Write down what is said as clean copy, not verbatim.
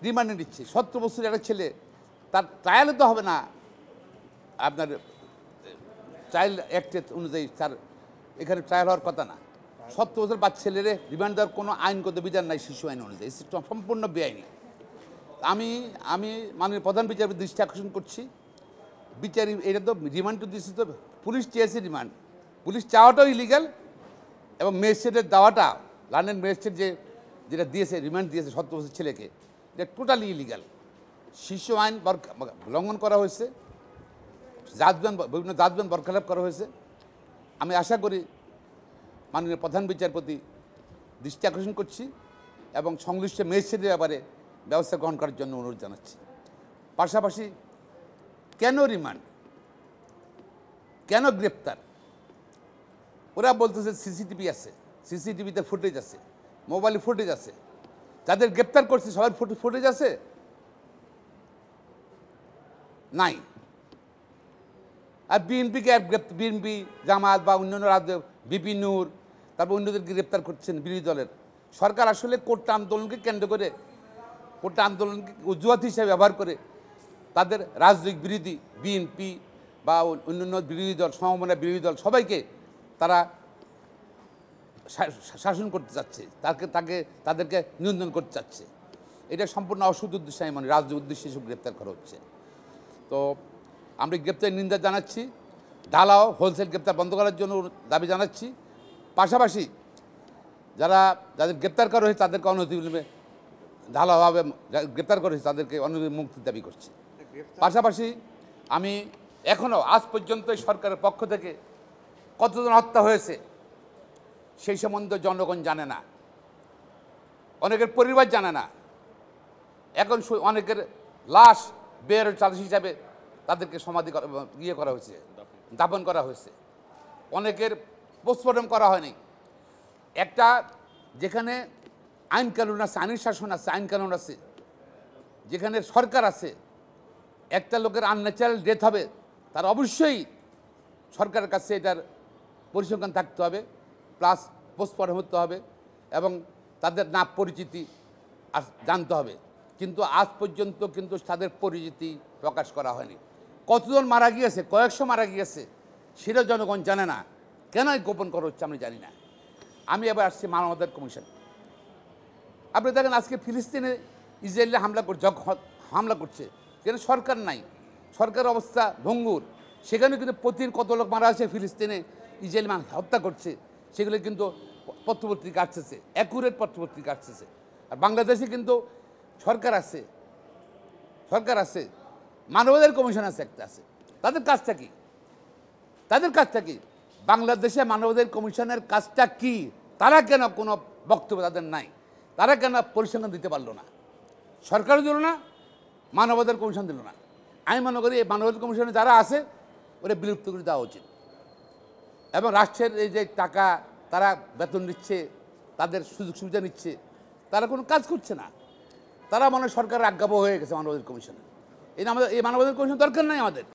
রিমান্ডে নিচ্ছে। 17 বছরের একটা ছেলে, তার ট্রায়ালে তো হবে না, আপনার চাইল্ড অ্যাক্টের অনুযায়ী তার এখানে ট্রায়াল হওয়ার কথা না। 17 বছর বাচ্চা ছেলেরে রিমান্ড দেওয়ার কোনো আইনগত বিধান নাই শিশু আইন অনুযায়ী, সম্পূর্ণ বেআইনি। আমি মাননীয় প্রধান বিচারপতি দৃষ্টি আকর্ষণ করছি, বিচার এটা তো রিমান্ড তো দিচ্ছে, তো পুলিশ চেয়েছে রিমান্ড, পুলিশ চাওয়াটাও ইলিগাল এবং ম্যাজিস্ট্রেটের দেওয়াটা, লন্ডন ম্যাজিস্ট্রেট যেটা দিয়েছে রিমান্ড দিয়েছে 17 বছর ছেলেকে, এটা টোটালি ইলিগাল। শিশু আইন লঙ্ঘন করা হয়েছে, বিভিন্ন জাজমেন্ট বরখেলাপ করা হয়েছে। আমি আশা করি মাননীয় প্রধান বিচারপতি দৃষ্টি আকর্ষণ করছি এবং সংশ্লিষ্ট ম্যাজিস্ট্রেটের ব্যাপারে ব্যবস্থা গ্রহণ করার জন্য অনুরোধ জানাচ্ছি। পাশাপাশি কেন রিমান্ড, কেন গ্রেপ্তার? ওরা বলতেছে সিসিটিভি আছে, সিসিটিভিতে ফুটেজ আছে, মোবাইলে ফুটেজ আছে, যাদের গ্রেপ্তার করছে সবার ফুটেজ আছে নাই। আর বিএনপি জামাত বা অন্যান্য রাজ্য বিপি নূর, তারপর অন্যদেরকে গ্রেপ্তার করছেন বিরোধী দলের সরকার। আসলে কোটা আন্দোলনকে কেন্দ্র করে, কোটা আন্দোলনকে অজুহাত হিসেবে ব্যবহার করে তাদের রাজনৈতিক বিরোধী বিএনপি বা অন্যান্য বিরোধী দল, সমমনা বিরোধী দল সবাইকে তারা শাসন করতে চাচ্ছে, তাদেরকে নিয়ন্ত্রণ করতে চাচ্ছে। এটা সম্পূর্ণ অসৎ উদ্দেশ্যে, আমি মনে রাজনৈতিক উদ্দেশ্যে সব গ্রেপ্তার করা হচ্ছে। তো আমরা গ্রেপ্তারের নিন্দা জানাচ্ছি, ঢালাও হোলসেল গ্রেপ্তার বন্ধ করার জন্য দাবি জানাচ্ছি। পাশাপাশি যাদের গ্রেপ্তার করা হয়েছে তাদেরকে অনতিবিলম্বে ঢালাওভাবে গ্রেপ্তার করা হয়েছে তাদেরকে অনতিবিলম্বে মুক্তির দাবি করছি। পাশাপাশি আমি এখনও আজ পর্যন্ত সরকারের পক্ষ থেকে কতজন হত্যা হয়েছে সেই সম্বন্ধে জনগণ জানে না, অনেকের পরিবার জানে না। এখন অনেকের লাশ বের চালস হিসাবে তাদেরকে সমাধি করা হয়েছে, দাফন করা হয়েছে, অনেকের পোস্টমর্টম করা হয়নি। একটা যেখানে আইন কানুন আছে, আইনের শাসন আছে, আইন কানুন আছে, যেখানে সরকার আছে, একটা লোকের আনন্যাচারাল ডেথ হবে তার অবশ্যই সরকারের কাছে এটার পরিসংখ্যান থাকতে হবে, প্লাস পোস্টমর্টম হতে হবে এবং তাদের নাম পরিচিতি জানতে হবে। কিন্তু আজ পর্যন্ত কিন্তু তাদের পরিচিতি প্রকাশ করা হয়নি। কতজন মারা গিয়েছে, কয়েকশো মারা গিয়েছে, সেটা জনগণ জানে না। কেন গোপন করা হচ্ছে আমি জানি না। আমি এবার আসছি মানবাধিকার কমিশন। আপনি দেখেন আজকে ফিলিস্তিনে ইসরায়েলে হামলা করছে, যেখানে সরকার নাই, সরকার অবস্থা ভঙ্গুর। সেখানে কিন্তু প্রতিদিন কত লোক মারা আছে ফিলিস্তিনে, ইসরায়েল হত্যা করছে, সেগুলো কিন্তু পত্রপত্রিকা আসতেছে, অ্যাকুরেট পত্রপত্রিকা আসতেছে। আর বাংলাদেশে কিন্তু সরকার আছে, মানবাধিকার কমিশন একটা আছে। তাদের কাজটা কি? বাংলাদেশে মানবাধিকার কমিশনের কাজটা কি? তারা কেন কোনো বক্তব্য তাদের নাই? তারা কেন পরিসংখ্যান দিতে পারলো না? সরকারও দিল না, মানবাধিকার কমিশন দিল না। আমি মনে করি এই মানবাধিকার কমিশনে যারা আছে ওরা বিলুপ্ত করে দেওয়া উচিত। এবং রাষ্ট্রের এই যে টাকা তারা বেতন নিচ্ছে, তাদের সুযোগ সুবিধা নিচ্ছে, তারা কোনো কাজ করছে না। তারা মনে হয় সরকারের আজ্ঞাবহ হয়ে গেছে মানবাধিকার কমিশনে। এই মানবাধিকার কমিশন দরকার নাই আমাদের।